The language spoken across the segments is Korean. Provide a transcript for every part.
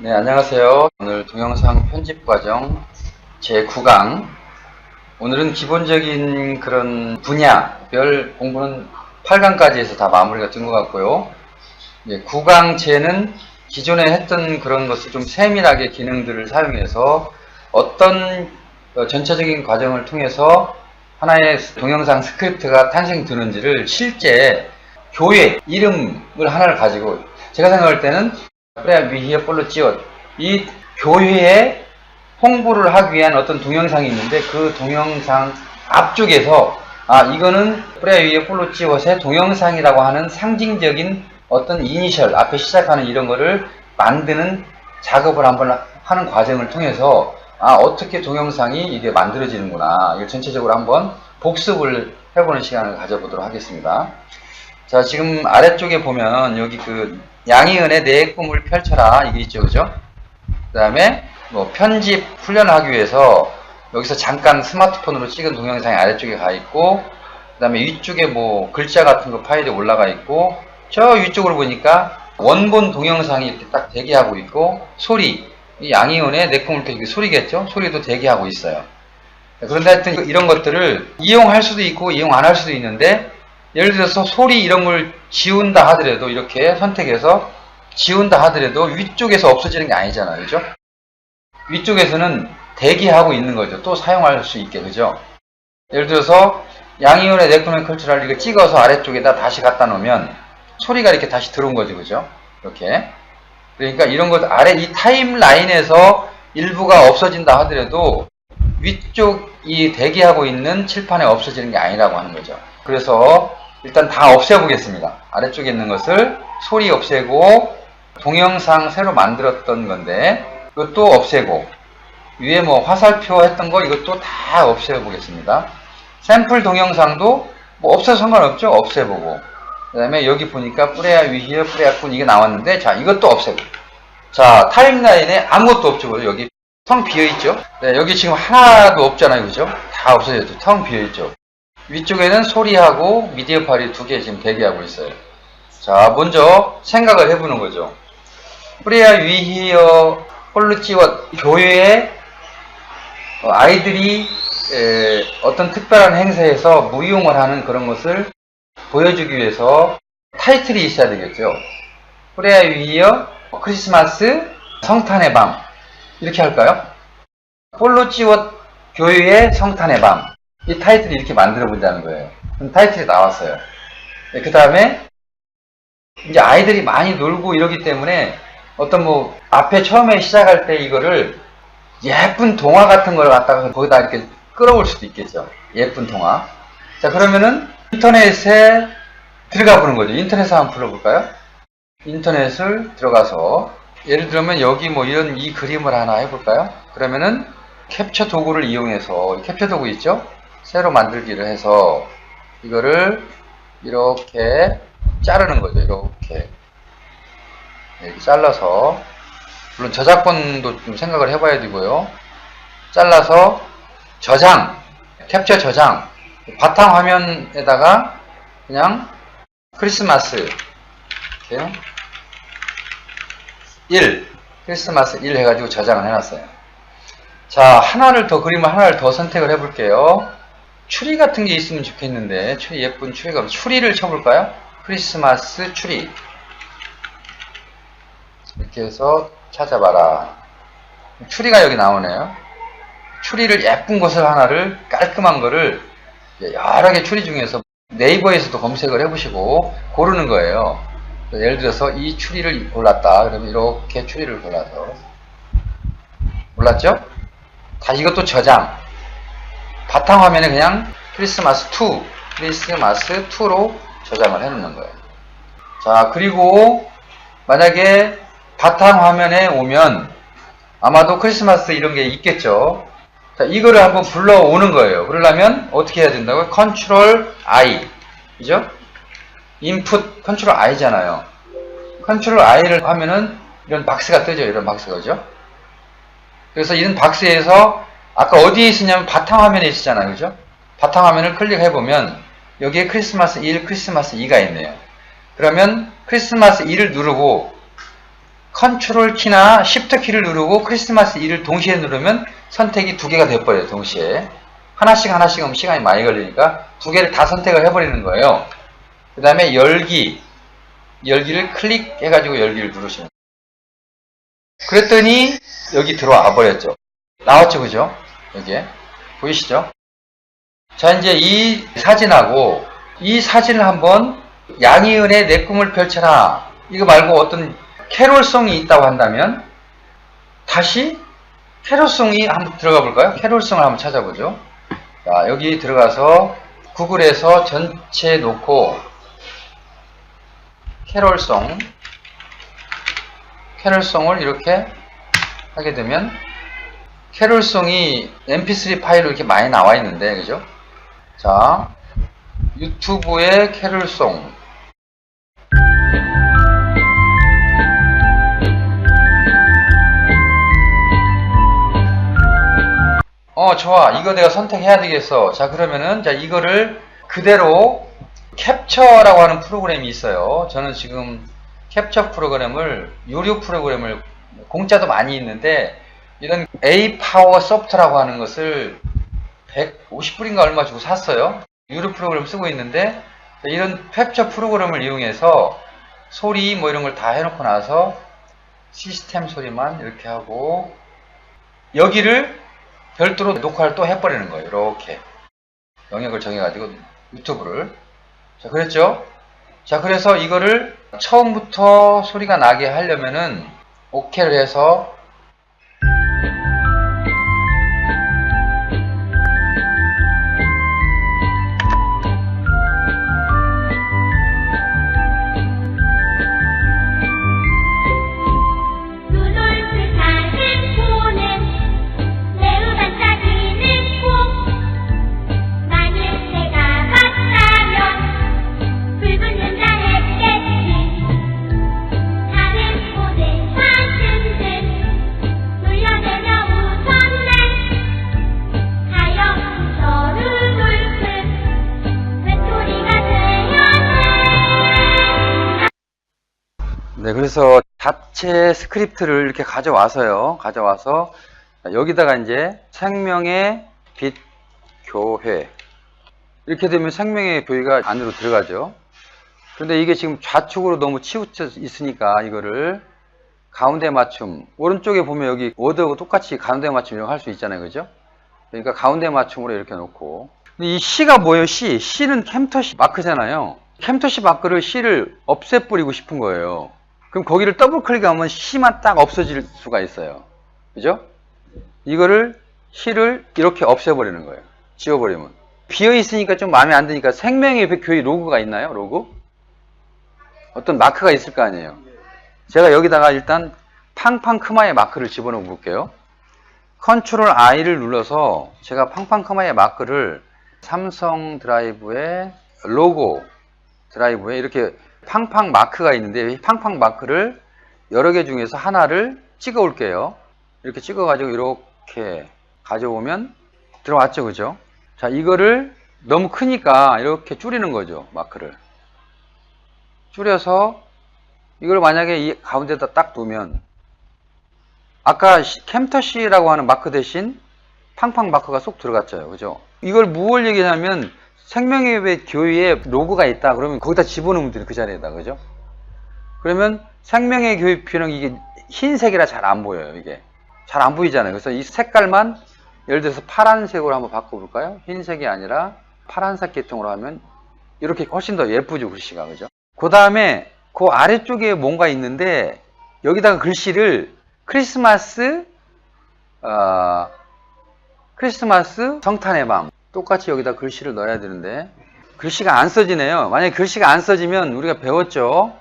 네, 안녕하세요. 오늘 동영상 편집 과정 제9강. 오늘은 기본적인 그런 분야별 공부는 8강까지 해서 다 마무리가 된 것 같고요. 9강제는 기존에 했던 그런 것을 좀 세밀하게 기능들을 사용해서 어떤 전체적인 과정을 통해서 하나의 동영상 스크립트가 탄생되는지를 실제 교회 이름을 하나를 가지고, 제가 생각할 때는 프레아 위히어 폴로 찌엇, 이 교회에 홍보를 하기 위한 어떤 동영상이 있는데, 그 동영상 앞쪽에서 이거는 프레아 위히어 폴로 찌엇의 동영상이라고 하는 상징적인 어떤 이니셜 앞에 시작하는 이런 거를 만드는 작업을 한번 하는 과정을 통해서 어떻게 동영상이 이게 만들어지는구나, 이걸 전체적으로 한번 복습을 해보는 시간을 가져보도록 하겠습니다. 자, 지금 아래쪽에 보면 여기 그 양희은의 내 꿈을 펼쳐라 이게 있죠, 그죠? 그 다음에 뭐 편집 훈련을 하기 위해서 여기서 잠깐 스마트폰으로 찍은 동영상이 아래쪽에 가 있고, 그 다음에 위쪽에 뭐 글자 같은 거 파일이 올라가 있고, 저 위쪽으로 보니까 원본 동영상이 이렇게 딱 대기하고 있고, 소리, 이 양희은의 내 꿈을 펼쳐, 소리겠죠? 소리도 대기하고 있어요. 그런데 하여튼 이런 것들을 이용할 수도 있고 이용 안 할 수도 있는데, 예를 들어서 소리 이런 걸 지운다 하더라도, 이렇게 선택해서 지운다 하더라도 위쪽에서 없어지는 게 아니잖아요, 그죠? 위쪽에서는 대기하고 있는 거죠. 또 사용할 수 있게, 그죠? 예를 들어서 양희은의 내 꿈의 컬처를 이거 찍어서 아래쪽에다 다시 갖다 놓으면 소리가 이렇게 다시 들어온 거죠, 그죠? 이렇게. 그러니까 이런 것 아래 이 타임라인에서 일부가 없어진다 하더라도 위쪽이 대기하고 있는 칠판에 없어지는 게 아니라고 하는 거죠. 그래서 일단 다 없애보겠습니다. 아래쪽에 있는 것을 소리 없애고, 동영상 새로 만들었던 건데 이것도 없애고, 위에 뭐 화살표 했던 거 이것도 다 없애보겠습니다. 샘플 동영상도 뭐 없어도 상관없죠. 없애보고, 그 다음에 여기 보니까 프레아 위히어 프레아 꾼 이게 나왔는데, 자 이것도 없애고. 자, 타임라인에 아무것도 없죠. 여기 텅 비어있죠. 네, 여기 지금 하나도 없잖아요, 그죠? 다 없어졌죠. 텅 비어있죠. 위쪽에는 소리하고 미디어 파일이 두 개 지금 대기하고 있어요. 자, 먼저 생각을 해보는 거죠. 프레아 위히어 폴루찌워, 교회에 아이들이 어떤 특별한 행사에서 무용을 하는 그런 것을 보여주기 위해서 타이틀이 있어야 되겠죠. 프레아 위히어 크리스마스 성탄의 밤, 이렇게 할까요? 폴루찌워 교회의 성탄의 밤, 이 타이틀이 이렇게 만들어 본다는 거예요. 그럼 타이틀이 나왔어요. 그 다음에 이제 아이들이 많이 놀고 이러기 때문에 어떤 뭐 앞에 처음에 시작할 때 이거를 예쁜 동화 같은 걸 갖다가 거기다 이렇게 끌어올 수도 있겠죠. 예쁜 동화. 자, 그러면은 인터넷에 들어가 보는 거죠. 인터넷에 한번 불러볼까요? 인터넷을 들어가서 예를 들면 여기 뭐 이런 이 그림을 하나 해볼까요? 그러면은 캡처 도구를 이용해서, 캡처 도구 있죠? 새로 만들기를 해서 이거를 이렇게 자르는 거죠. 이렇게 잘라서, 물론 저작권도 좀 생각을 해봐야 되고요. 잘라서 저장, 캡처 저장, 바탕 화면에다가 그냥 크리스마스 이렇게 1, 크리스마스 1 해가지고 저장을 해놨어요. 자, 하나를 더, 그림을 하나를 더 선택을 해볼게요. 추리 같은 게 있으면 좋겠는데, 추리, 예쁜 추리가, 추리를 쳐볼까요? 크리스마스 추리. 이렇게 해서 찾아봐라. 추리가 여기 나오네요. 추리를 예쁜 것을 하나를, 깔끔한 거를 여러 개 추리 중에서 네이버에서도 검색을 해보시고 고르는 거예요. 예를 들어서 이 추리를 골랐다. 그러면 이렇게 추리를 골라서, 몰랐죠? 다 이것도 저장. 바탕화면에 그냥 크리스마스 2, 크리스마스 2로 저장을 해놓는 거예요. 자, 그리고 만약에 바탕화면에 오면 아마도 크리스마스 이런 게 있겠죠. 자, 이거를 한번 불러오는 거예요. 그러려면 어떻게 해야 된다고요? 컨트롤 I. 그죠? 인풋 컨트롤 I잖아요. 컨트롤 I를 하면은 이런 박스가 뜨죠. 이런 박스가, 그죠? 그래서 이런 박스에서 아까 어디에 있었냐면 바탕화면에 있었잖아요, 그죠? 바탕화면을 클릭해보면 여기에 크리스마스 1, 크리스마스 2가 있네요. 그러면 크리스마스 2를 누르고 컨트롤 키나 쉬프트 키를 누르고 크리스마스 2를 동시에 누르면 선택이 두 개가 돼버려요. 동시에. 하나씩 하면 시간이 많이 걸리니까 두 개를 다 선택을 해버리는 거예요. 그 다음에 열기를 클릭해가지고 열기를 누르시는 거예요. 그랬더니 여기 들어와 버렸죠. 나왔죠, 그죠? 여기에. 보이시죠? 자, 이제 이 사진하고 이 사진을 한번 양희은의 내 꿈을 펼쳐라. 이거 말고 어떤 캐롤송이 있다고 한다면 다시 캐롤송이 한번 들어가 볼까요? 캐롤송을 한번 찾아보죠. 자, 여기 들어가서 구글에서 전체 놓고 캐롤송을 이렇게 하게 되면 캐롤송이 mp3 파일로 이렇게 많이 나와 있는데, 그죠? 자, 유튜브의 캐롤송. 좋아. 이거 내가 선택해야 되겠어. 자, 그러면은, 자, 이거를 그대로 캡처라고 하는 프로그램이 있어요. 저는 지금 캡처 프로그램을, 유료 프로그램을, 공짜도 많이 있는데, 이런 A-Power 소프트라고 하는 것을 150불인가 얼마 주고 샀어요. 유료 프로그램 쓰고 있는데, 이런 캡처 프로그램을 이용해서 소리 뭐 이런 걸 다 해놓고 나서 시스템 소리만 이렇게 하고, 여기를 별도로 녹화를 또 해버리는 거예요. 이렇게 영역을 정해가지고 유튜브를. 자, 그랬죠? 자, 그래서 이거를 처음부터 소리가 나게 하려면은 OK를 해서 네, 그래서 자체 스크립트를 이렇게 가져와서 여기다가 이제 생명의 빛 교회 이렇게 되면 생명의 교회가 안으로 들어가죠. 그런데 이게 지금 좌측으로 너무 치우쳐 있으니까 이거를 가운데 맞춤, 오른쪽에 보면 여기 워드하고 똑같이 가운데 맞춤 이런 거 할 수 있잖아요, 그죠? 그러니까 가운데 맞춤으로 이렇게 놓고. 근데 이 C가 뭐예요? C는 캠터시 마크잖아요. 캠터시 마크를 C를 없애버리고 싶은 거예요. 그럼 거기를 더블 클릭하면 C만 딱 없어질 수가 있어요. 그죠? 이거를 C를 이렇게 없애버리는 거예요. 지워버리면. 비어있으니까 좀 마음에 안 드니까 생명의 교회 로고가 있나요? 로고? 어떤 마크가 있을 거 아니에요. 제가 여기다가 일단 팡팡크마의 마크를 집어넣어 볼게요. 컨트롤 I를 눌러서 제가 팡팡크마의 마크를 삼성 드라이브의 로고 드라이브에 이렇게 팡팡 마크가 있는데 이 팡팡 마크를 여러 개 중에서 하나를 찍어 올게요. 이렇게 찍어 가지고 이렇게 가져오면 들어왔죠, 그죠? 자, 이거를 너무 크니까 이렇게 줄이는 거죠. 마크를 줄여서 이걸 만약에 이 가운데다 딱 두면 아까 캠터시라고 하는 마크 대신 팡팡 마크가 쏙 들어갔죠, 그죠? 이걸 무엇을 얘기하냐면 생명의 교회에 로고가 있다 그러면 거기다 집어넣으면 돼요, 그 자리에다, 그죠? 그러면 생명의 교회 표는 이게 흰색이라 잘 안 보여요. 이게 잘 안 보이잖아요. 그래서 이 색깔만 예를 들어서 파란색으로 한번 바꿔볼까요? 흰색이 아니라 파란색 계통으로 하면 이렇게 훨씬 더 예쁘죠, 글씨가, 그죠? 그 다음에 그 아래쪽에 뭔가 있는데 여기다가 글씨를 크리스마스 성탄의 밤 똑같이 여기다 글씨를 넣어야 되는데 글씨가 안 써지네요. 만약에 글씨가 안 써지면 우리가 배웠죠.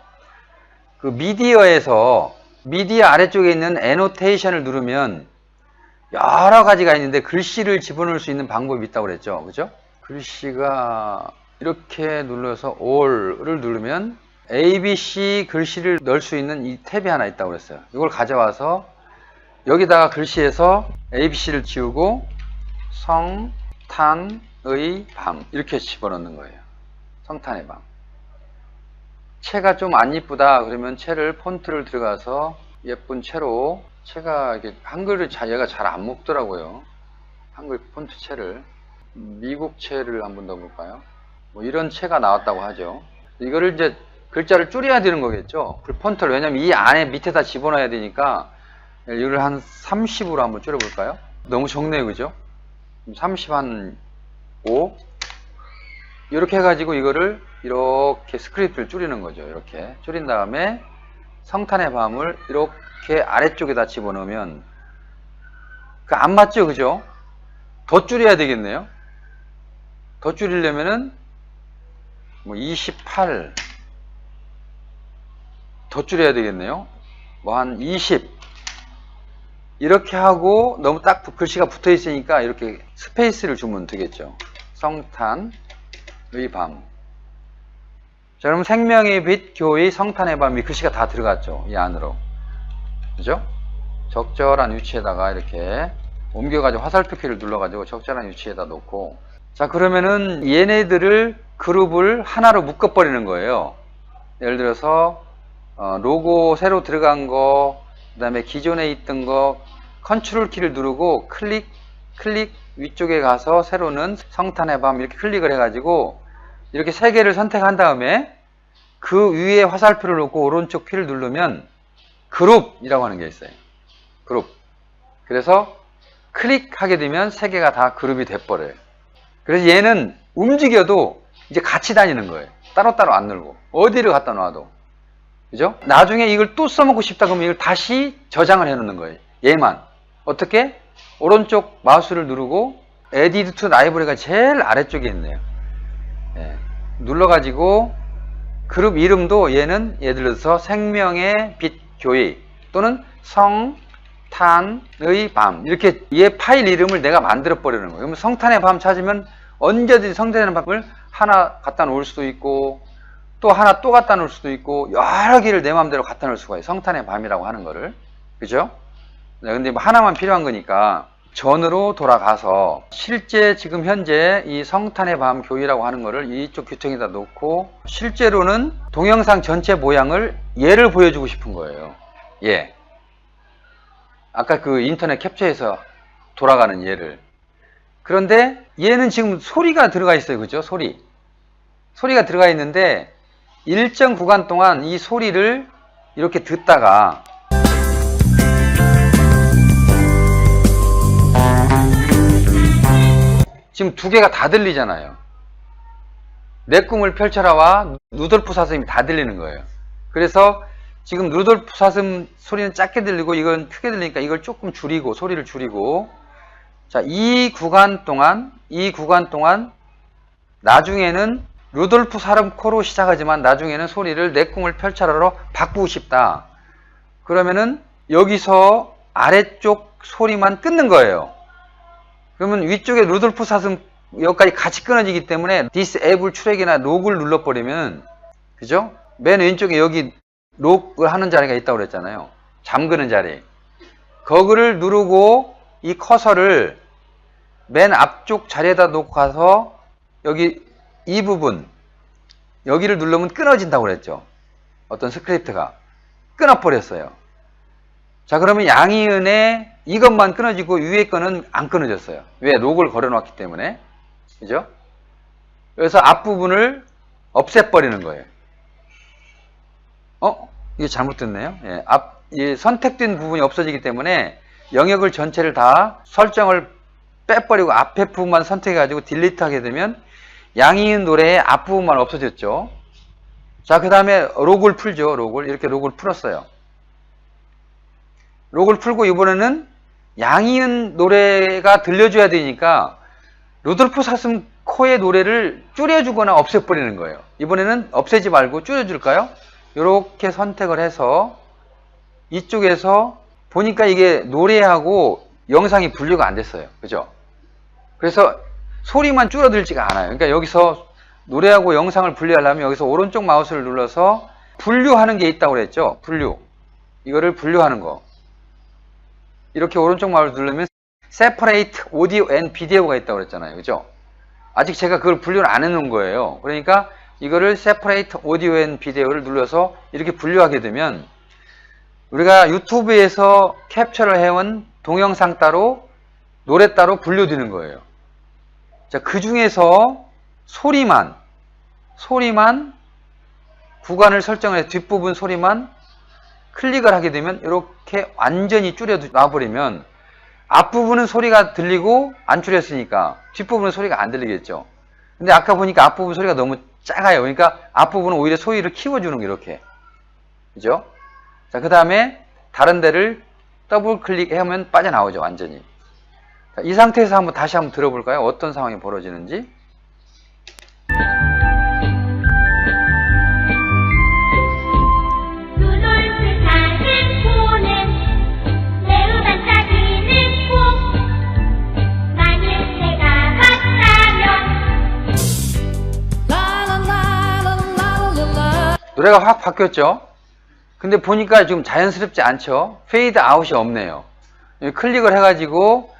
그 미디어 아래쪽에 있는 애노테이션을 누르면 여러 가지가 있는데 글씨를 집어넣을 수 있는 방법이 있다고 그랬죠. 그죠? 글씨가 이렇게 눌러서 all을 누르면 ABC 글씨를 넣을 수 있는 이 탭이 하나 있다고 그랬어요. 이걸 가져와서 여기다가 글씨에서 ABC를 지우고 성탄의 밤 이렇게 집어넣는 거예요. 성탄의 밤. 채가 좀 안 이쁘다 그러면 채를 폰트를 들어가서 예쁜 채로, 채가 이게 한글을 얘가 잘 안 먹더라고요. 한글 폰트 채를. 미국 채를 한번 넣어볼까요? 뭐 이런 채가 나왔다고 하죠. 이거를 이제 글자를 줄여야 되는 거겠죠. 그 폰트를. 왜냐면 이 안에 밑에다 집어넣어야 되니까 이걸 한 30으로 한번 줄여볼까요? 너무 적네요, 그죠? 30 한 5 이렇게 해가지고 이거를 이렇게 스크립트를 줄이는 거죠. 이렇게 줄인 다음에 성탄의 밤을 이렇게 아래쪽에다 집어넣으면 그 안 맞죠, 그죠? 더 줄여야 되겠네요. 더 줄이려면은 뭐 28 더 줄여야 되겠네요. 뭐 한 20 이렇게 하고 너무 딱 글씨가 붙어 있으니까 이렇게 스페이스를 주면 되겠죠. 성탄의 밤. 자, 그럼 생명의 빛, 교의, 성탄의 밤, 이 글씨가 다 들어갔죠. 이 안으로. 그죠? 적절한 위치에다가 이렇게 옮겨가지고 화살표 키를 눌러가지고 적절한 위치에다 놓고, 자, 그러면은 얘네들을 그룹을 하나로 묶어버리는 거예요. 예를 들어서 로고 새로 들어간 거, 그 다음에 기존에 있던 거 컨트롤 키를 누르고 클릭 위쪽에 가서 새로는 성탄의 밤 이렇게 클릭을 해가지고 이렇게 세 개를 선택한 다음에 그 위에 화살표를 놓고 오른쪽 키를 누르면 그룹이라고 하는 게 있어요. 그룹. 그래서 클릭하게 되면 세 개가 다 그룹이 돼버려요. 그래서 얘는 움직여도 이제 같이 다니는 거예요. 따로따로 안 늘고 어디를 갖다 놔도. 그죠? 나중에 이걸 또 써먹고 싶다 그러면 이걸 다시 저장을 해 놓는 거예요. 얘만. 어떻게? 오른쪽 마우스를 누르고 Add to Library가 제일 아래쪽에 있네요. 예. 눌러가지고 그룹 이름도 얘는 예를 들어서 생명의 빛 교회 또는 성탄의 밤 이렇게 얘 파일 이름을 내가 만들어 버리는 거예요. 그러면 성탄의 밤 찾으면 언제든지 성탄의 밤을 하나 갖다 놓을 수도 있고 또 하나 또 갖다 놓을 수도 있고 여러 개를 내 마음대로 갖다 놓을 수가 있어요. 성탄의 밤이라고 하는 거를. 그죠? 네, 근데 뭐 하나만 필요한 거니까 전으로 돌아가서 실제 지금 현재 이 성탄의 밤 교회라고 하는 거를 이쪽 규정에다 놓고 실제로는 동영상 전체 모양을 얘를 보여주고 싶은 거예요. 예. 아까 그 인터넷 캡처해서 돌아가는 얘를. 그런데 얘는 지금 소리가 들어가 있어요. 그죠? 소리가 들어가 있는데 일정 구간 동안 이 소리를 이렇게 듣다가 지금 두 개가 다 들리잖아요. 내 꿈을 펼쳐라와 루돌프 사슴이 다 들리는 거예요. 그래서 지금 루돌프 사슴 소리는 작게 들리고 이건 크게 들리니까 이걸 조금 줄이고 소리를 줄이고 자, 이 구간 동안 나중에는 루돌프 사슴 코로 시작하지만 나중에는 소리를 내 꿈을 펼쳐라로 바꾸고 싶다. 그러면은 여기서 아래쪽 소리만 끊는 거예요. 그러면 위쪽에 루돌프 사슴 여기까지 같이 끊어지기 때문에 디스에블 출력이나 록을 눌러버리면 그죠? 맨 왼쪽에 여기 록을 하는 자리가 있다고 그랬잖아요. 잠그는 자리. 거기를 누르고 이 커서를 맨 앞쪽 자리에다 놓고 가서 여기 이 부분 여기를 누르면 끊어진다고 그랬죠. 어떤 스크립트가 끊어버렸어요. 자, 그러면 양이은의 이것만 끊어지고 위에 거는 안 끊어졌어요. 왜? 록을 걸어놨기 때문에. 그죠? 그래서 앞부분을 없애버리는 거예요. 이게 잘못됐네요. 예, 이 선택된 부분이 없어지기 때문에 영역을 전체를 다 설정을 빼버리고 앞에 부분만 선택해가지고 딜리트 하게 되면 양이은 노래의 앞부분만 없어졌죠. 자, 그 다음에 록을 풀죠. 이렇게 록을 풀었어요. 록을 풀고 이번에는 양이은 노래가 들려줘야 되니까 루돌프 사슴 코의 노래를 줄여주거나 없애버리는 거예요. 이번에는 없애지 말고 줄여줄까요? 이렇게 선택을 해서 이쪽에서 보니까 이게 노래하고 영상이 분류가 안 됐어요. 그죠? 그래서 소리만 줄어들지가 않아요. 그러니까 여기서 노래하고 영상을 분류하려면 여기서 오른쪽 마우스를 눌러서 분류하는 게 있다고 그랬죠? 분류. 이거를 분류하는 거. 이렇게 오른쪽 마우스 누르면 Separate Audio and Video가 있다고 그랬잖아요. 그죠? 아직 제가 그걸 분류를 안 해놓은 거예요. 그러니까 이거를 Separate Audio and Video를 눌러서 이렇게 분류하게 되면 우리가 유튜브에서 캡처를 해온 동영상 따로 노래 따로 분류되는 거예요. 자, 그 중에서 소리만 구간을 설정해서 뒷부분 소리만 클릭을 하게 되면 이렇게 완전히 줄여 놔버리면 앞부분은 소리가 들리고 안 줄였으니까 뒷부분은 소리가 안 들리겠죠. 근데 아까 보니까 앞부분 소리가 너무 작아요. 그러니까 앞부분은 오히려 소리를 키워주는 게 이렇게. 그죠? 자, 그 다음에 다른 데를 더블 클릭하면 빠져나오죠. 완전히. 자, 이 상태에서 다시 한번 들어볼까요? 어떤 상황이 벌어지는지. 노래가 확 바뀌었죠? 근데 보니까 좀 자연스럽지 않죠? 페이드 아웃이 없네요. 클릭을 해가지고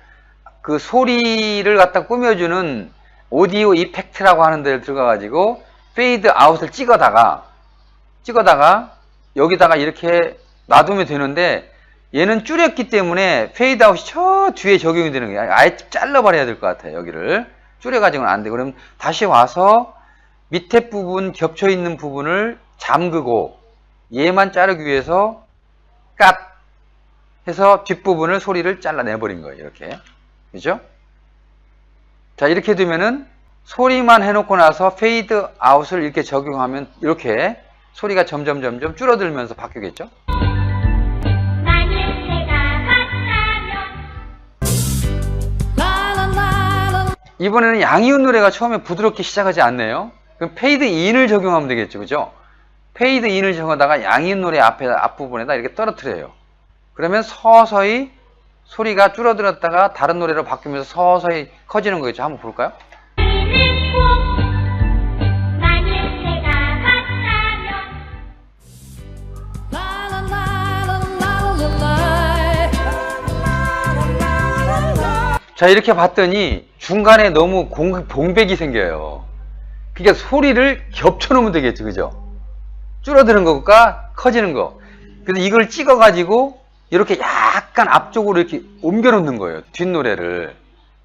그 소리를 갖다 꾸며주는 오디오 이펙트라고 하는 데를 들어가가지고 페이드 아웃을 찍어다가 여기다가 이렇게 놔두면 되는데 얘는 줄였기 때문에 페이드 아웃이 저 뒤에 적용이 되는 거예요. 아예 잘라버려야 될 것 같아요. 여기를 줄여가지고는 안 돼. 그럼 다시 와서 밑에 부분 겹쳐있는 부분을 잠그고 얘만 자르기 위해서 깍 해서 뒷부분을 소리를 잘라내버린 거예요. 이렇게. 그죠? 자, 이렇게 되면은 소리만 해놓고 나서 페이드 아웃을 이렇게 적용하면 이렇게 소리가 점점 줄어들면서 바뀌겠죠? 이번에는 양희은 노래가 처음에 부드럽게 시작하지 않네요. 그럼 페이드 인을 적용하면 되겠죠. 그죠? 페이드 인을 적용하다가 양희은 노래 앞부분에다 이렇게 떨어뜨려요. 그러면 서서히 소리가 줄어들었다가 다른 노래로 바뀌면서 서서히 커지는 거겠죠. 한번 볼까요? 자, 이렇게 봤더니 중간에 너무 공백이 생겨요. 그러니까 소리를 겹쳐놓으면 되겠죠. 그죠? 줄어드는 것과 커지는 거. 그래서 이걸 찍어가지고 이렇게 약간 앞쪽으로 이렇게 옮겨 놓는 거예요. 뒷노래를.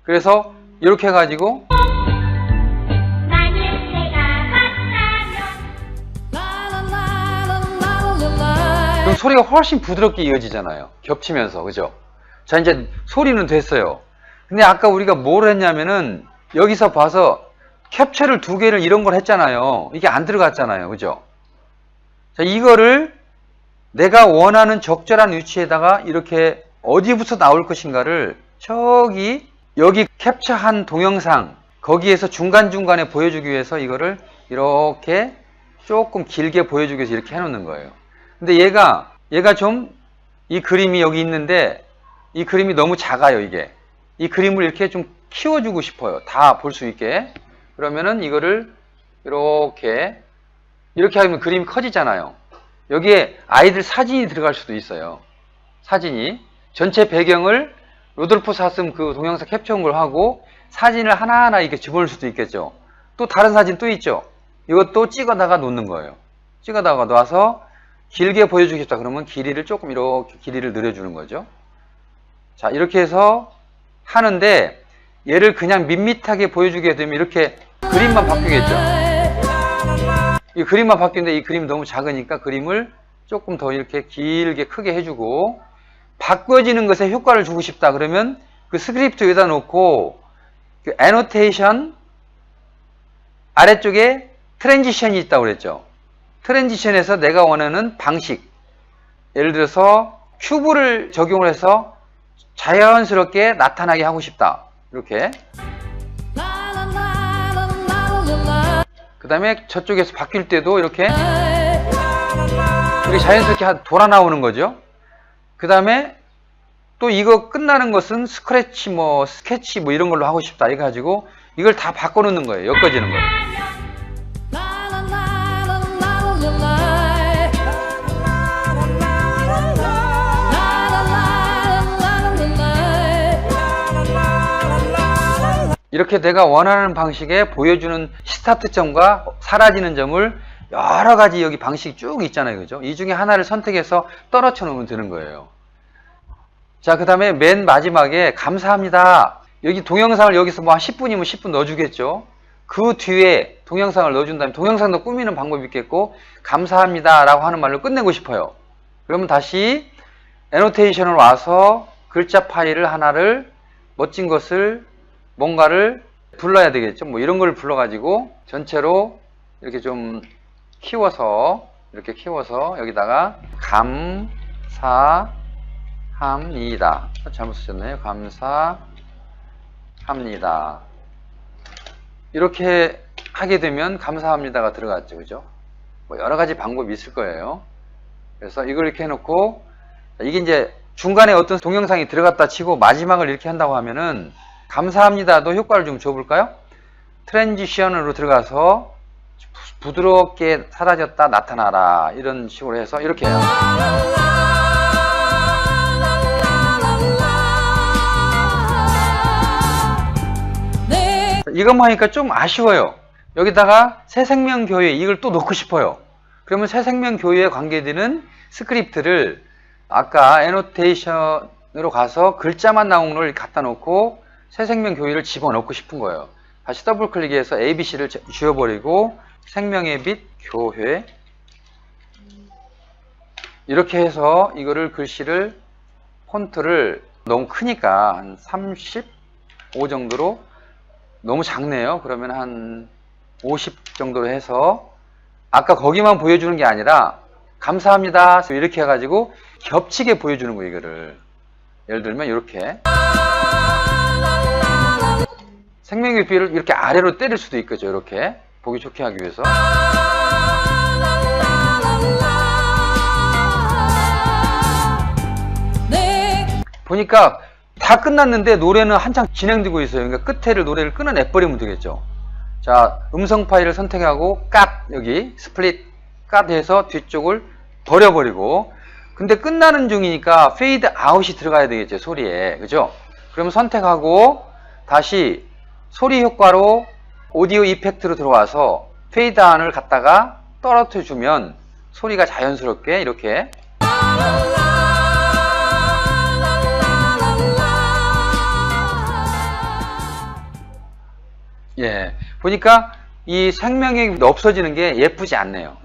그래서 이렇게 해가지고 그럼 소리가 훨씬 부드럽게 이어지잖아요. 겹치면서. 그죠? 자, 이제 소리는 됐어요. 근데 아까 우리가 뭘 했냐면은 여기서 봐서 캡처를 2개를 이런 걸 했잖아요. 이게 안 들어갔잖아요. 그죠? 자, 이거를 내가 원하는 적절한 위치에다가 이렇게 어디부터 나올 것인가를 여기 캡처한 동영상 거기에서 중간중간에 보여주기 위해서 이거를 이렇게 조금 길게 보여주기 위해서 이렇게 해놓는 거예요. 근데 얘가 좀 이 그림이 여기 있는데 이 그림이 너무 작아요. 이 그림을 이렇게 좀 키워주고 싶어요. 다 볼 수 있게. 그러면은 이거를 이렇게 하면 그림이 커지잖아요. 여기에 아이들 사진이 들어갈 수도 있어요. 사진이. 전체 배경을 로돌프 사슴 그 동영상 캡처한 걸 하고 사진을 하나하나 이렇게 집어넣을 수도 있겠죠. 또 다른 사진 또 있죠. 이것도 찍어다가 놓는 거예요. 찍어다가 놔서 길게 보여주겠다 그러면 길이를 조금 이렇게 길이를 늘려주는 거죠. 자, 이렇게 해서 하는데 얘를 그냥 밋밋하게 보여주게 되면 이렇게 그림만 바뀌겠죠. 이 그림만 바뀌는데 이 그림이 너무 작으니까 그림을 조금 더 이렇게 길게 크게 해주고 바꿔지는 것에 효과를 주고 싶다 그러면 그 스크립트 여기다 놓고 그 애노테이션 아래쪽에 트랜지션이 있다고 그랬죠. 트랜지션에서 내가 원하는 방식, 예를 들어서 큐브를 적용을 해서 자연스럽게 나타나게 하고 싶다. 이렇게. 그 다음에 저쪽에서 바뀔 때도 이렇게 자연스럽게 돌아 나오는 거죠. 그 다음에 또 이거 끝나는 것은 스크래치 스케치 이런 걸로 하고 싶다. 이거 가지고 이걸 다 바꿔놓는 거예요. 엮어지는 거예요. 이렇게 내가 원하는 방식에 보여주는 스타트점과 사라지는 점을 여러 가지 여기 방식이 쭉 있잖아요. 그죠? 이 중에 하나를 선택해서 떨어져 놓으면 되는 거예요. 자, 그 다음에 맨 마지막에 감사합니다. 여기 동영상을 여기서 뭐 한 10분이면 10분 넣어주겠죠. 그 뒤에 동영상을 넣어준 다음에 동영상도 꾸미는 방법이 있겠고, 감사합니다 라고 하는 말로 끝내고 싶어요. 그러면 다시 애노테이션으로 와서 글자 파일을 하나를 멋진 것을 뭔가를 불러야 되겠죠. 뭐 이런 걸 불러가지고 전체로 이렇게 좀 키워서 이렇게 키워서 여기다가 감사합니다. 잘못 쓰셨네요. 감사합니다. 이렇게 하게 되면 감사합니다가 들어갔죠. 그죠? 뭐 여러 가지 방법이 있을 거예요. 그래서 이걸 이렇게 해놓고, 이게 이제 중간에 어떤 동영상이 들어갔다 치고 마지막을 이렇게 한다고 하면은 감사합니다도 효과를 좀 줘볼까요? 트랜지션으로 들어가서 부드럽게 사라졌다 나타나라, 이런 식으로 해서 이렇게 해요. 이것만 하니까 좀 아쉬워요. 여기다가 새생명교회 이걸 또 넣고 싶어요. 그러면 새생명교회에 관계되는 스크립트를 아까 애노테이션으로 가서 글자만 나온 걸 갖다 놓고 새생명교회를 집어넣고 싶은 거예요. 다시 더블 클릭해서 ABC를 지워버리고 생명의 빛 교회, 이렇게 해서 이거를 글씨를 폰트를 너무 크니까 한 35 정도로, 너무 작네요. 그러면 한 50 정도로 해서 아까 거기만 보여주는 게 아니라 감사합니다 이렇게 해가지고 겹치게 보여주는 거예요. 이거를 예를 들면 이렇게 생명의 빛을 이렇게 아래로 때릴 수도 있겠죠. 이렇게 보기 좋게 하기 위해서. 보니까 다 끝났는데 노래는 한창 진행되고 있어요. 그러니까 노래를 끊어내버리면 되겠죠. 자, 음성 파일을 선택하고 깍, 여기 스플릿 깍 해서 뒤쪽을 버려버리고, 근데 끝나는 중이니까 페이드 아웃이 들어가야 되겠죠. 소리에. 그죠? 그러면 선택하고 다시 소리 효과로 오디오 이펙트로 들어와서 페이드 안을 갖다가 떨어뜨려 주면 소리가 자연스럽게 이렇게 보니까 이 생명이 없어지는 게 예쁘지 않네요.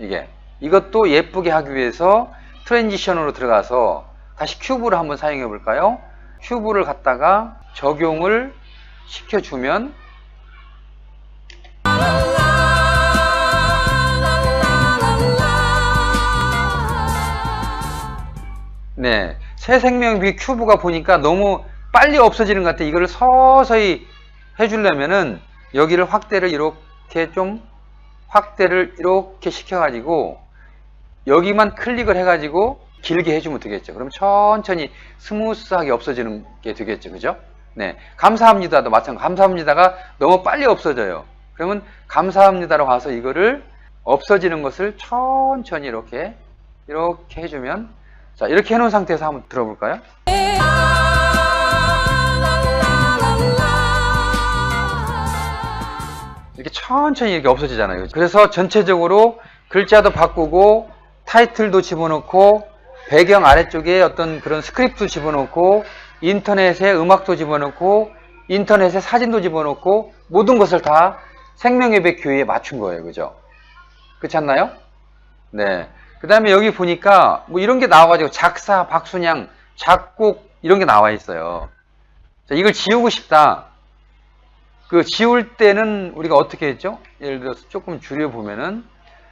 이것도 예쁘게 하기 위해서 트랜지션으로 들어가서 다시 큐브를 한번 사용해 볼까요? 큐브를 갖다가 적용을 시켜주면 새생명비 큐브가 보니까 너무 빨리 없어지는 것 같아. 이거를 서서히 해주려면은 여기를 확대를 이렇게 시켜가지고 여기만 클릭을 해가지고 길게 해주면 되겠죠. 그럼 천천히 스무스하게 없어지는 게 되겠죠. 그죠? 감사합니다도 마찬가지. 감사합니다가 너무 빨리 없어져요. 그러면 감사합니다로 가서 이거를 없어지는 것을 천천히 이렇게 해주면, 자, 이렇게 해놓은 상태에서 한번 들어볼까요? 이렇게 천천히 이렇게 없어지잖아요. 그래서 전체적으로 글자도 바꾸고 타이틀도 집어넣고 배경 아래쪽에 어떤 그런 스크립트 집어넣고 인터넷에 음악도 집어넣고 인터넷에 사진도 집어넣고 모든 것을 다 생명의 빛 교회에 맞춘 거예요. 그죠? 그렇지 않나요? 그 다음에 여기 보니까 뭐 이런 게 나와가지고 작사, 박순양, 작곡 이런 게 나와 있어요. 자, 이걸 지우고 싶다. 그 지울 때는 우리가 어떻게 했죠? 예를 들어서 조금 줄여보면은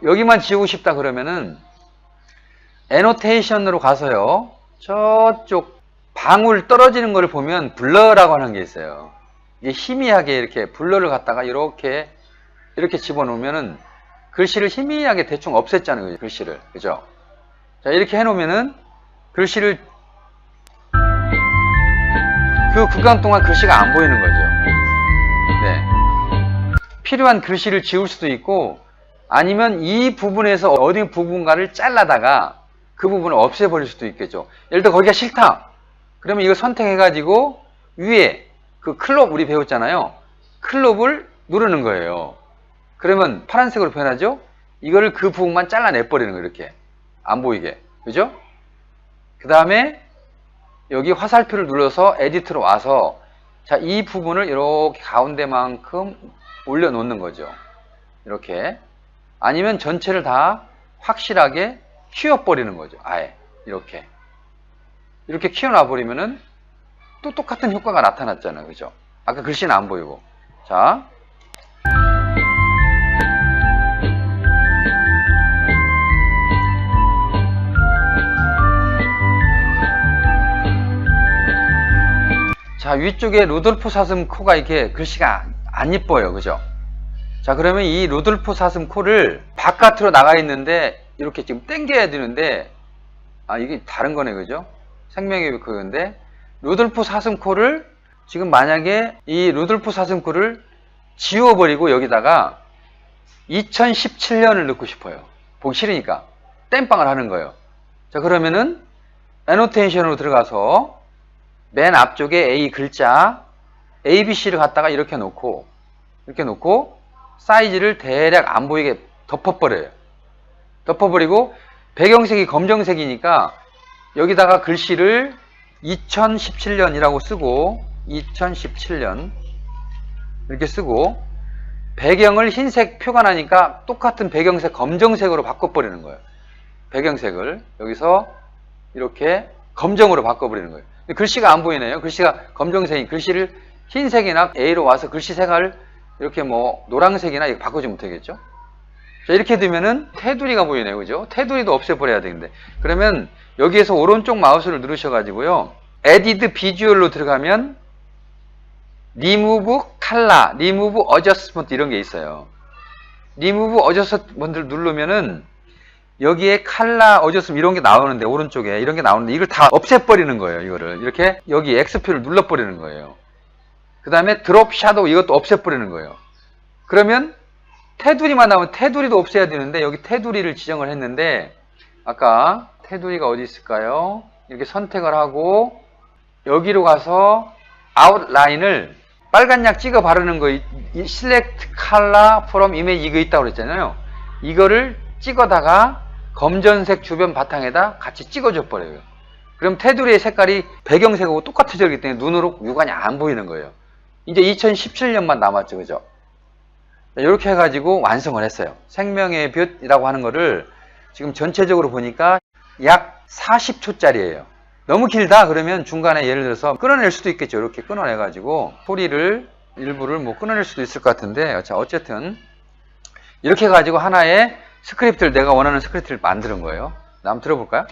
여기만 지우고 싶다 그러면은 애노테이션으로 가서요. 저쪽 방울 떨어지는 거를 보면 블러라고 하는 게 있어요. 이게 희미하게 이렇게 블러를 갖다가 이렇게 집어넣으면은 글씨를 희미하게 대충 없앴잖아요. 글씨를. 그죠? 자, 이렇게 해놓으면은 글씨를 그 구간 동안 글씨가 안 보이는 거죠. 필요한 글씨를 지울 수도 있고 아니면 이 부분에서 어디 부분가를 잘라다가 그 부분을 없애버릴 수도 있겠죠. 예를 들어 거기가 싫다. 그러면 이거 선택해가지고 위에 그 클럽 우리 배웠잖아요. 클럽을 누르는 거예요. 그러면 파란색으로 변하죠. 이거를 그 부분만 잘라내버리는 거예요. 이렇게 안 보이게. 그죠? 그 다음에 여기 화살표를 눌러서 에디트로 와서 자, 이 부분을 이렇게 가운데만큼 올려놓는 거죠. 이렇게. 아니면 전체를 다 확실하게 키워버리는 거죠. 아예 이렇게 키워놔버리면은 또 똑같은 효과가 나타났잖아요. 그죠? 아까 글씨는 안 보이고. 자, 위쪽에 루돌프 사슴 코가 이렇게 글씨가 안 이뻐요. 그죠? 자, 그러면 이 루돌프 사슴 코를 바깥으로 나가 있는데 이렇게 지금 당겨야 되는데, 이게 다른 거네. 그죠? 생명의 그건데, 루돌프 사슴 코를 지금 만약에 이 루돌프 사슴 코를 지워버리고 여기다가 2017년을 넣고 싶어요. 보기 싫으니까. 땜빵을 하는 거예요. 자, 그러면은 애노테이션으로 들어가서 맨 앞쪽에 A 글자 ABC를 갖다가 이렇게 놓고 사이즈를 대략 안 보이게 덮어버려요. 덮어버리고 배경색이 검정색이니까 여기다가 글씨를 2017년이라고 쓰고 2017년 이렇게 쓰고 배경을 흰색 표가 나니까 똑같은 배경색 검정색으로 바꿔버리는 거예요. 배경색을 여기서 이렇게 검정으로 바꿔버리는 거예요. 글씨가 안 보이네요. 글씨가 검정색이 글씨를 흰색이나 A로 와서 글씨 색깔을 이렇게 뭐 노란색이나 이렇게 바꾸지 못하겠죠. 자, 이렇게 되면은 테두리가 보이네요. 그죠? 테두리도 없애버려야 되는데. 그러면 여기에서 오른쪽 마우스를 누르셔가지고요. 에디트 비주얼로 들어가면 리무브 칼라, 리무브 어저스먼트 이런 게 있어요. 리무브 어저스먼트를 누르면은 여기에 칼라, 어저스먼트 이런 게 나오는데 오른쪽에 이런 게 나오는데 이걸 다 없애버리는 거예요. 이거를 이렇게 여기 X표를 눌러버리는 거예요. 그 다음에 드롭 샤도우 이것도 없애버리는 거예요. 그러면 테두리만 나오면 테두리도 없애야 되는데 여기 테두리를 지정을 했는데 아까 테두리가 어디 있을까요? 이렇게 선택을 하고 여기로 가서 아웃라인을 빨간 약 찍어 바르는 거 select color from image 이거 있다고 그랬잖아요. 이거를 찍어다가 검정색 주변 바탕에다 같이 찍어줘 버려요. 그럼 테두리의 색깔이 배경색하고 똑같아지기 때문에 눈으로 육안이 안 보이는 거예요. 이제 2017년만 남았죠. 그죠? 이렇게 해가지고 완성을 했어요. 생명의 볕이라고 하는 거를 지금 전체적으로 보니까 약 40초짜리예요. 너무 길다 그러면 중간에 예를 들어서 끊어낼 수도 있겠죠. 이렇게 끊어내가지고 소리를 일부를 뭐 끊어낼 수도 있을 것 같은데 자, 어쨌든 이렇게 해가지고 하나의 스크립트를 내가 원하는 스크립트를 만드는 거예요. 한번 들어볼까요?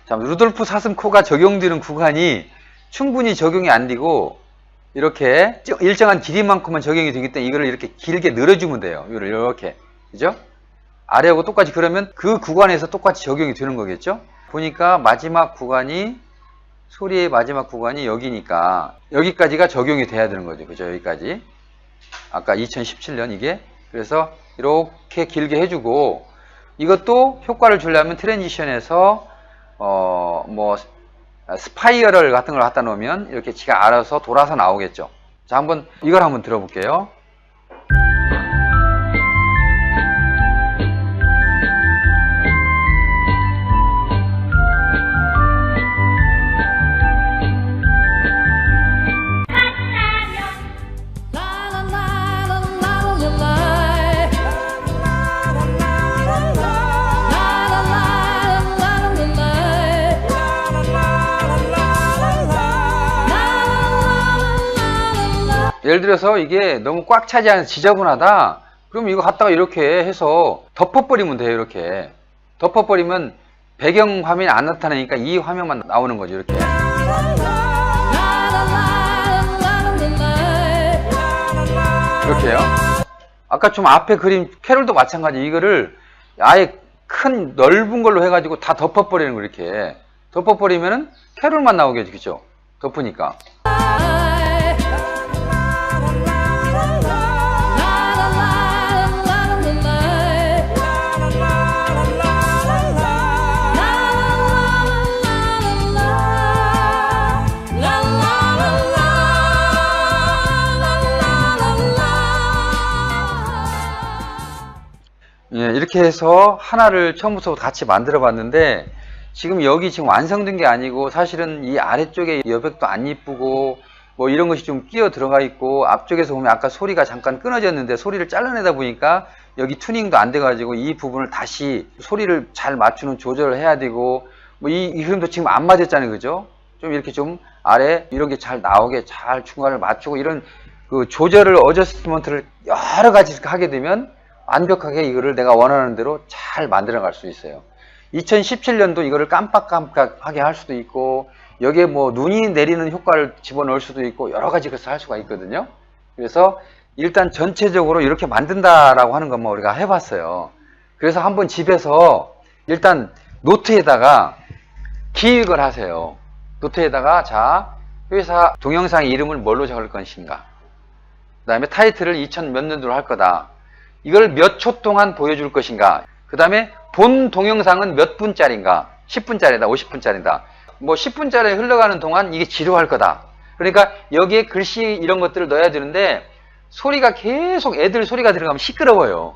자, 루돌프 사슴 코가 적용되는 구간이 충분히 적용이 안 되고 이렇게 일정한 길이만큼만 적용이 되기 때문에 이거를 이렇게 길게 늘어주면 돼요. 이거를 이렇게. 그죠? 아래하고 똑같이 그러면 그 구간에서 똑같이 적용이 되는 거겠죠? 보니까 마지막 구간이 소리의 마지막 구간이 여기니까 여기까지가 적용이 돼야 되는 거죠. 그죠? 여기까지. 아까 2017년 이게. 그래서 이렇게 길게 해주고 이것도 효과를 주려면 트랜지션에서 뭐 스파이럴 같은 걸 갖다 놓으면 이렇게 지가 알아서 돌아서 나오겠죠. 자, 한번 이걸 한번 들어볼게요. 예를 들어서 이게 너무 꽉 차지 않아서 지저분하다. 그럼 이거 갖다가 이렇게 해서 덮어버리면 돼요. 이렇게 덮어버리면 배경 화면이 안 나타나니까 이 화면만 나오는 거죠. 이렇게. 이렇게요. 아까 좀 앞에 그림 캐롤도 마찬가지. 이거를 아예 큰 넓은 걸로 해가지고 다 덮어버리는 거. 이렇게 덮어버리면은 캐롤만 나오겠죠. 그죠? 덮으니까. 이렇게 해서 하나를 처음부터 같이 만들어 봤는데, 지금 여기 지금 완성된 게 아니고 사실은 이 아래쪽에 여백도 안 이쁘고 뭐 이런 것이 좀 끼어 들어가 있고, 앞쪽에서 보면 아까 소리가 잠깐 끊어졌는데 소리를 잘라내다 보니까 여기 튜닝도 안 돼 가지고 이 부분을 다시 소리를 잘 맞추는 조절을 해야 되고, 뭐 이 흐름도 지금 안 맞았잖아요, 그죠? 좀 이렇게 좀 아래 이런 게 잘 나오게 잘 중간을 맞추고, 이런 그 조절을 어저스트먼트를 여러 가지 하게 되면 완벽하게 이거를 내가 원하는 대로 잘 만들어 갈 수 있어요. 2017년도 이거를 깜빡깜빡하게 할 수도 있고, 여기에 뭐 눈이 내리는 효과를 집어넣을 수도 있고, 여러 가지 것을 할 수가 있거든요. 그래서 일단 전체적으로 이렇게 만든다라고 하는 것만 우리가 해봤어요. 그래서 한번 집에서 일단 노트에다가 기획을 하세요. 노트에다가, 자, 회사 동영상 이름을 뭘로 적을 것인가, 그 다음에 타이틀을 2000 몇 년도로 할 거다, 이걸 몇 초 동안 보여줄 것인가, 그 다음에 본 동영상은 몇 분짜리인가, 10분짜리다, 50분짜리다, 뭐 10분짜리 흘러가는 동안 이게 지루할 거다. 그러니까 여기에 글씨 이런 것들을 넣어야 되는데, 소리가 계속 애들 소리가 들어가면 시끄러워요.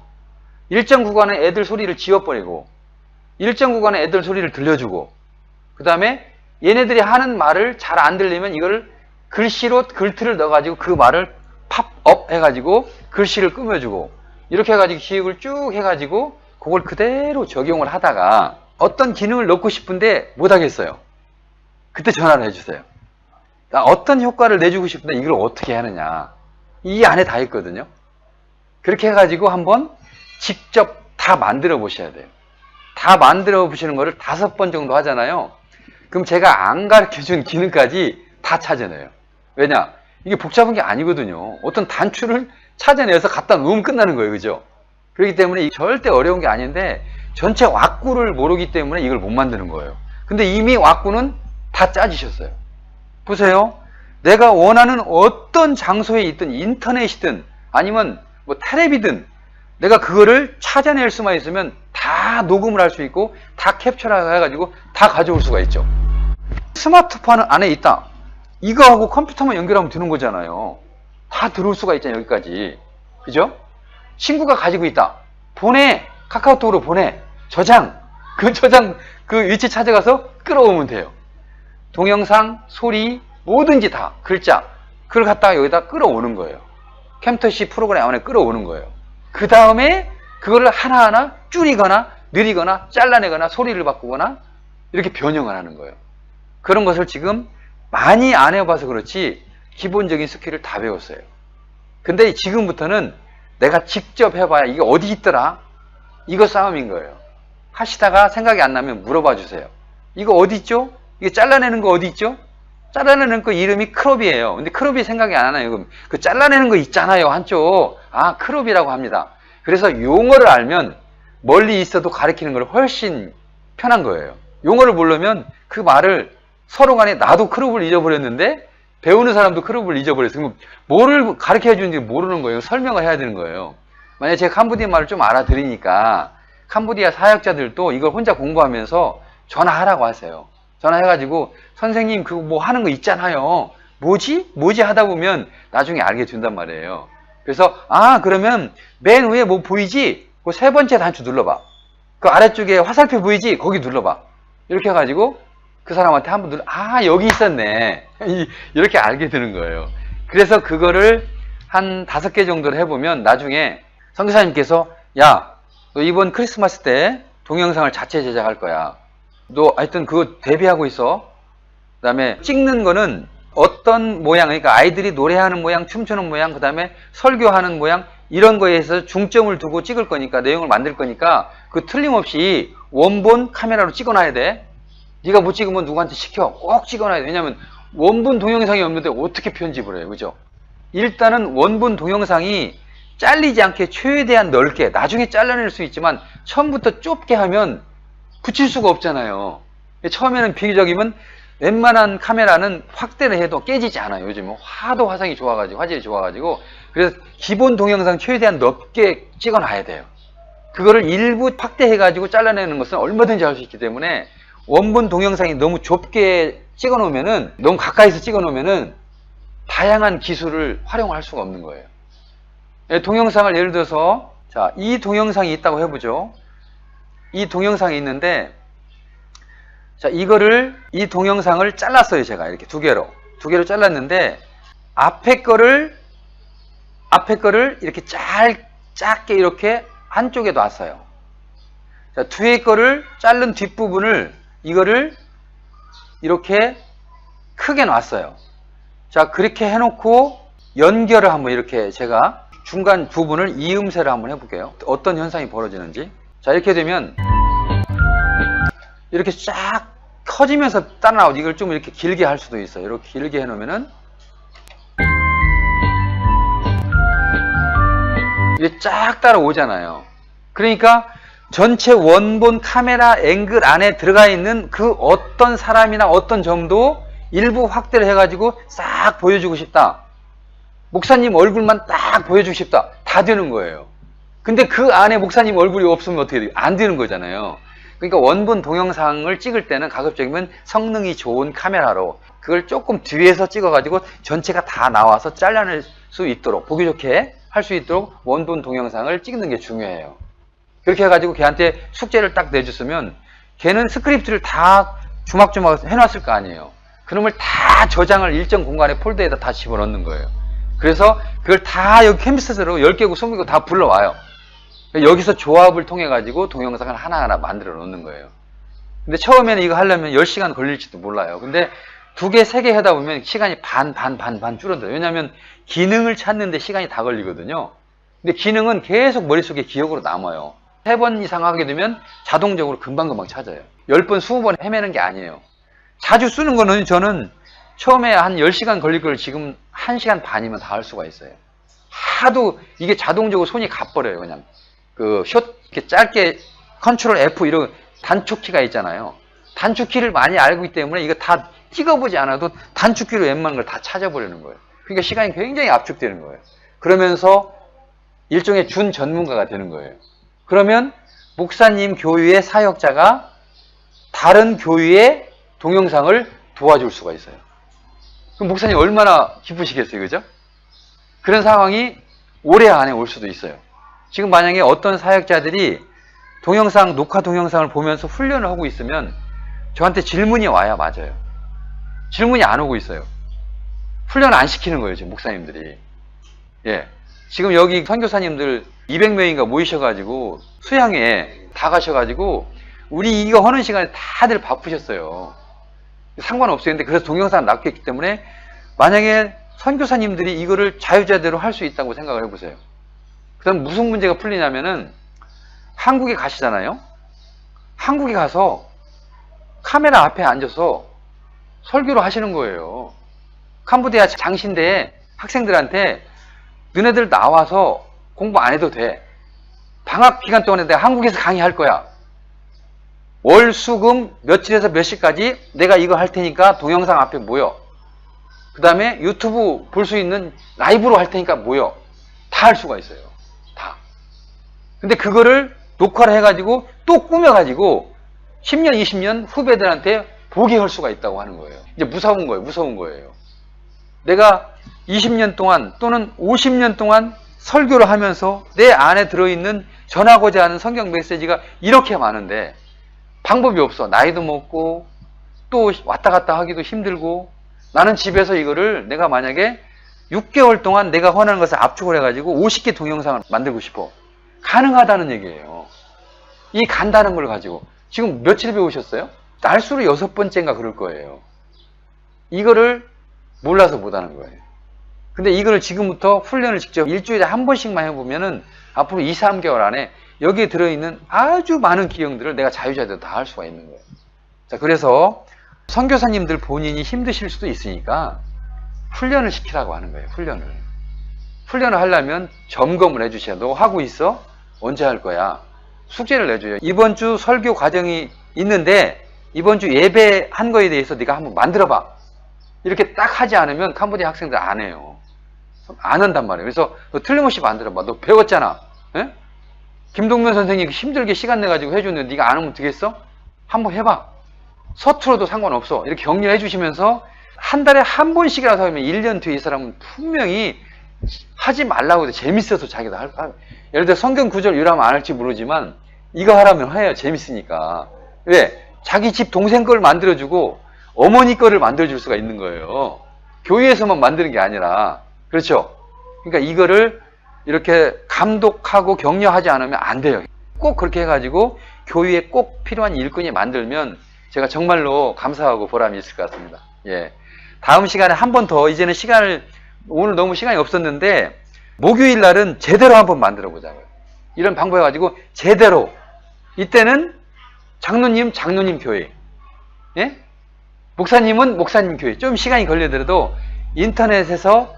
일정 구간에 애들 소리를 지워버리고, 일정 구간에 애들 소리를 들려주고, 그 다음에 얘네들이 하는 말을 잘 안 들리면 이걸 글씨로 글틀을 넣어가지고 그 말을 팝업 해가지고 글씨를 꾸며주고, 이렇게 해가지고 기획을 쭉 해가지고 그걸 그대로 적용을 하다가 어떤 기능을 넣고 싶은데 못하겠어요. 그때 전화를 해주세요. 나 어떤 효과를 내주고 싶은데 이걸 어떻게 하느냐, 이 안에 다 있거든요. 그렇게 해가지고 한번 직접 다 만들어 보셔야 돼요. 다 만들어 보시는 거를 5번 정도 하잖아요. 그럼 제가 안 가르쳐 준 기능까지 다 찾아내요. 왜냐? 이게 복잡한 게 아니거든요. 어떤 단추를 찾아내서 갖다 놓으면 끝나는 거예요. 그죠? 그렇기 때문에 절대 어려운 게 아닌데, 전체 왁구를 모르기 때문에 이걸 못 만드는 거예요. 근데 이미 왁구는 다 짜주셨어요. 보세요. 내가 원하는 어떤 장소에 있든, 인터넷이든 아니면 뭐 텔레비든, 내가 그거를 찾아낼 수만 있으면 다 녹음을 할 수 있고 다 캡처를 해가지고 다 가져올 수가 있죠. 스마트폰 안에 있다, 이거하고 컴퓨터만 연결하면 되는 거잖아요. 다 들어올 수가 있잖아요, 여기까지. 그죠? 친구가 가지고 있다, 보내, 카카오톡으로 보내, 저장, 그 위치 찾아가서 끌어오면 돼요. 동영상, 소리, 뭐든지 다, 글자, 그걸 갖다가 여기다 끌어오는 거예요. 캠터시 프로그램 안에 끌어오는 거예요. 그 다음에 그거를 하나하나 줄이거나 느리거나 잘라내거나 소리를 바꾸거나 이렇게 변형을 하는 거예요. 그런 것을 지금 많이 안 해봐서 그렇지 기본적인 스킬을 다 배웠어요. 근데 지금부터는 내가 직접 해봐야 이게 어디 있더라, 이거 싸움인 거예요. 하시다가 생각이 안 나면 물어봐 주세요. 이거 어디 있죠? 이게 잘라내는 거 어디 있죠? 잘라내는 거 이름이 크롭이에요. 근데 크롭이 생각이 안 나요. 그럼 그 잘라내는 거 있잖아요, 한쪽. 아, 크롭이라고 합니다. 그래서 용어를 알면 멀리 있어도 가르치는 걸 훨씬 편한 거예요. 용어를 모르면 그 말을 서로 간에, 나도 크롭을 잊어버렸는데 배우는 사람도 크롭을 잊어버렸어요. 그럼 뭐를 가르쳐 주는지 모르는 거예요. 설명을 해야 되는 거예요. 만약에 제가 캄보디아 말을 좀 알아들으니까 캄보디아 사역자들도 이걸 혼자 공부하면서 전화하라고 하세요. 전화해가지고 선생님 그거 뭐 하는 거 있잖아요. 뭐지 하다 보면 나중에 알게 된단 말이에요. 그래서 그러면 맨 위에 뭐 보이지? 그 3번째 단추 눌러봐. 그 아래쪽에 화살표 보이지? 거기 눌러봐. 이렇게 해가지고 그 사람한테 한번 여기 있었네. 이렇게 알게 되는 거예요. 그래서 그거를 한 5개 정도를 해보면 나중에 선교사님께서, 야, 너 이번 크리스마스 때 동영상을 자체 제작할 거야. 너 하여튼 그거 대비하고 있어. 그 다음에 찍는 거는 어떤 모양, 그러니까 아이들이 노래하는 모양, 춤추는 모양, 그 다음에 설교하는 모양, 이런 거에 서 중점을 두고 찍을 거니까, 내용을 만들 거니까 그 틀림없이 원본 카메라로 찍어놔야 돼. 네가 못 찍으면 누구한테 시켜. 꼭 찍어놔야 돼. 왜냐면 원본 동영상이 없는데 어떻게 편집을 해요, 그죠? 일단은 원본 동영상이 잘리지 않게 최대한 넓게, 나중에 잘라낼 수 있지만 처음부터 좁게 하면 붙일 수가 없잖아요. 처음에는 비교적이면 웬만한 카메라는 확대를 해도 깨지지 않아요. 요즘은 하도 화질이 좋아가지고. 그래서 기본 동영상 최대한 넓게 찍어놔야 돼요. 그거를 일부 확대해가지고 잘라내는 것은 얼마든지 할 수 있기 때문에, 원본 동영상이 너무 좁게 찍어놓으면은, 너무 가까이서 찍어놓으면은 다양한 기술을 활용할 수가 없는 거예요. 동영상을 예를 들어서, 자, 이 동영상이 있다고 해보죠. 이 동영상이 있는데, 자, 이 동영상을 잘랐어요. 제가 이렇게 두 개로 잘랐는데, 앞에 거를 이렇게 짧게 이렇게 한쪽에 놨어요. 자, 뒤에 거를 자른 뒷부분을 이거를 이렇게 크게 놨어요. 자, 그렇게 해놓고 연결을 한번 이렇게 제가 중간 부분을 이음새를 한번 해볼게요. 어떤 현상이 벌어지는지. 자, 이렇게 되면 이렇게 쫙 커지면서 따라 나오죠. 이걸 좀 이렇게 길게 할 수도 있어요. 이렇게 길게 해놓으면은 이게 쫙 따라오잖아요. 그러니까 전체 원본 카메라 앵글 안에 들어가 있는 그 어떤 사람이나 어떤 점도 일부 확대를 해가지고 싹 보여주고 싶다. 목사님 얼굴만 딱 보여주고 싶다. 다 되는 거예요. 근데 그 안에 목사님 얼굴이 없으면 어떻게 돼요? 안 되는 거잖아요. 그러니까 원본 동영상을 찍을 때는 가급적이면 성능이 좋은 카메라로 그걸 조금 뒤에서 찍어가지고 전체가 다 나와서 잘라낼 수 있도록, 보기 좋게 할 수 있도록 원본 동영상을 찍는 게 중요해요. 그렇게 해가지고 걔한테 숙제를 딱 내줬으면 걔는 스크립트를 다 주막주막 해놨을 거 아니에요. 그놈을 다 저장을 일정 공간에 폴더에다 다 집어넣는 거예요. 그래서 그걸 다 여기 캔버스로 10개고 20개고 다 불러와요. 여기서 조합을 통해 가지고 동영상을 하나하나 만들어 놓는 거예요. 근데 처음에는 이거 하려면 10시간 걸릴지도 몰라요. 근데 2개, 3개 하다 보면 시간이 반 줄어들어요. 왜냐하면 기능을 찾는데 시간이 다 걸리거든요. 근데 기능은 계속 머릿속에 기억으로 남아요. 3번 이상 하게 되면 자동적으로 금방금방 찾아요. 10번, 20번 헤매는 게 아니에요. 자주 쓰는 거는 저는 처음에 한 10시간 걸릴 걸 지금 1시간 반이면 다 할 수가 있어요. 하도 이게 자동적으로 손이 가버려요. 그냥 이렇게 짧게 컨트롤 F 이런 단축키가 있잖아요. 단축키를 많이 알고 있기 때문에 이거 다 찍어보지 않아도 단축키로 웬만한 걸 다 찾아버리는 거예요. 그러니까 시간이 굉장히 압축되는 거예요. 그러면서 일종의 준 전문가가 되는 거예요. 그러면 목사님 교회의 사역자가 다른 교회의 동영상을 도와줄 수가 있어요. 그럼 목사님 얼마나 기쁘시겠어요, 그죠? 그런 상황이 올해 안에 올 수도 있어요. 지금 만약에 어떤 사역자들이 녹화 동영상을 보면서 훈련을 하고 있으면 저한테 질문이 와야 맞아요. 질문이 안 오고 있어요. 훈련 안 시키는 거예요, 지금 목사님들이. 예. 지금 여기 선교사님들 200명인가 모이셔가지고 수양에 다 가셔가지고 우리 이거 하는 시간에 다들 바쁘셨어요. 상관없어요. 근데 그래서 동영상 놨기 때문에 만약에 선교사님들이 이거를 자유자재로 할 수 있다고 생각을 해보세요. 그 다음 무슨 문제가 풀리냐면은 한국에 가시잖아요. 한국에 가서 카메라 앞에 앉아서 설교를 하시는 거예요. 캄보디아 장신대에 학생들한테 너네들 나와서 공부 안 해도 돼. 방학 기간 동안에 내가 한국에서 강의할 거야. 월, 수, 금 며칠에서 몇 시까지 내가 이거 할 테니까 동영상 앞에 모여. 그 다음에 유튜브 볼 수 있는 라이브로 할 테니까 모여. 다 할 수가 있어요. 다. 근데 그거를 녹화를 해가지고 또 꾸며가지고 10년, 20년 후배들한테 보게 할 수가 있다고 하는 거예요. 이제 무서운 거예요. 내가 20년 동안 또는 50년 동안 설교를 하면서 내 안에 들어있는 전하고자 하는 성경 메시지가 이렇게 많은데 방법이 없어. 나이도 먹고 또 왔다 갔다 하기도 힘들고 나는 집에서 이거를 내가 만약에 6개월 동안 내가 원하는 것을 압축을 해가지고 50개 동영상을 만들고 싶어. 가능하다는 얘기예요. 이 간다는 걸 가지고 지금 며칠 배우셨어요? 날수로 6번째인가 그럴 거예요. 이거를 몰라서 못하는 거예요. 근데 이거를 지금부터 훈련을 직접 일주일에 한 번씩만 해보면은 앞으로 2, 3개월 안에 여기에 들어있는 아주 많은 기능들을 내가 자유자재로 다 할 수가 있는 거예요. 자, 그래서 선교사님들 본인이 힘드실 수도 있으니까 훈련을 시키라고 하는 거예요. 훈련을 하려면 점검을 해주셔야 너 하고 있어? 언제 할 거야? 숙제를 내줘요. 이번 주 설교 과정이 있는데 이번 주 예배한 거에 대해서 네가 한번 만들어봐. 이렇게 딱 하지 않으면 캄보디아 학생들 안 해요. 안 한단 말이에요. 그래서 너 틀림없이 만들어봐. 너 배웠잖아. 에? 김동면 선생님이 힘들게 시간 내가지고 해줬는데 네가 안 하면 되겠어? 한번 해봐. 서툴어도 상관없어. 이렇게 격려해 주시면서 한 달에 한 번씩이라도 하면 1년 뒤에 이 사람은 분명히 하지 말라고 해도 재밌어서 자기도 예를 들어 성경 구절 유람하면 안 할지 모르지만 이거 하라면 해요. 재밌으니까. 왜? 자기 집 동생 걸 만들어주고 어머니 거를 만들어줄 수가 있는 거예요. 교회에서만 만드는 게 아니라. 그렇죠? 그러니까 이거를 이렇게 감독하고 격려하지 않으면 안 돼요. 꼭 그렇게 해가지고 교회에 꼭 필요한 일꾼이 만들면 제가 정말로 감사하고 보람이 있을 것 같습니다. 예. 다음 시간에 한 번 더, 이제는 오늘 너무 시간이 없었는데, 목요일 날은 제대로 한번 만들어 보자고요. 이런 방법 해가지고 제대로. 이때는 장로님 교회. 예? 목사님은 목사님 교회. 좀 시간이 걸리더라도 인터넷에서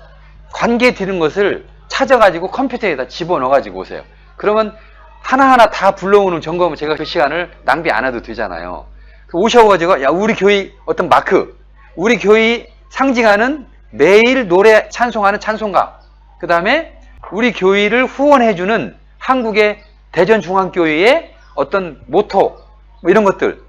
관계 드는 것을 찾아가지고 컴퓨터에다 집어넣어가지고 오세요. 그러면 하나하나 다 불러오는 점검은 제가 그 시간을 낭비 안 해도 되잖아요. 오셔가지고, 야, 우리 교회 어떤 마크, 우리 교회 상징하는 매일 노래 찬송하는 찬송가, 그 다음에 우리 교회를 후원해주는 한국의 대전중앙교회의 어떤 모토, 뭐 이런 것들,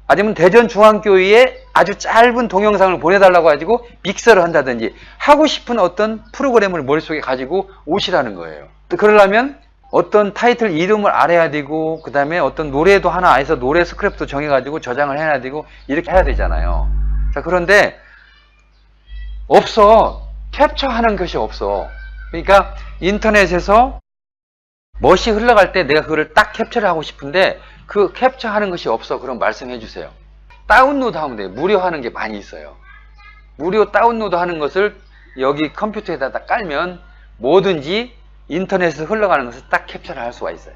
아니면 대전중앙교회에 아주 짧은 동영상을 보내달라고 가지고 믹서를 한다든지 하고 싶은 어떤 프로그램을 머릿속에 가지고 오시라는 거예요. 또 그러려면 어떤 타이틀 이름을 알아야 되고, 그 다음에 어떤 노래도 하나 해서 노래 스크립트 정해가지고 저장을 해야 되고, 이렇게 해야 되잖아요. 자, 그런데 없어. 캡처하는 것이 없어. 그러니까 인터넷에서 멋이 흘러갈 때 내가 그거를 딱 캡처를 하고 싶은데 그 캡처하는 것이 없어. 그럼 말씀해 주세요. 다운로드 하면 돼요. 무료 하는 게 많이 있어요. 무료 다운로드 하는 것을 여기 컴퓨터에다 깔면 뭐든지 인터넷에서 흘러가는 것을 딱 캡처를 할 수가 있어요.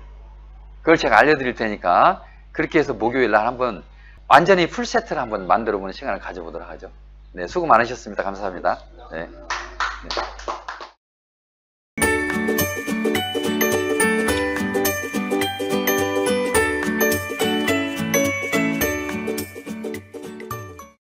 그걸 제가 알려드릴 테니까 그렇게 해서 목요일 날 한번 완전히 풀세트를 한번 만들어 보는 시간을 가져보도록 하죠. 네, 수고 많으셨습니다. 감사합니다. 네. 네.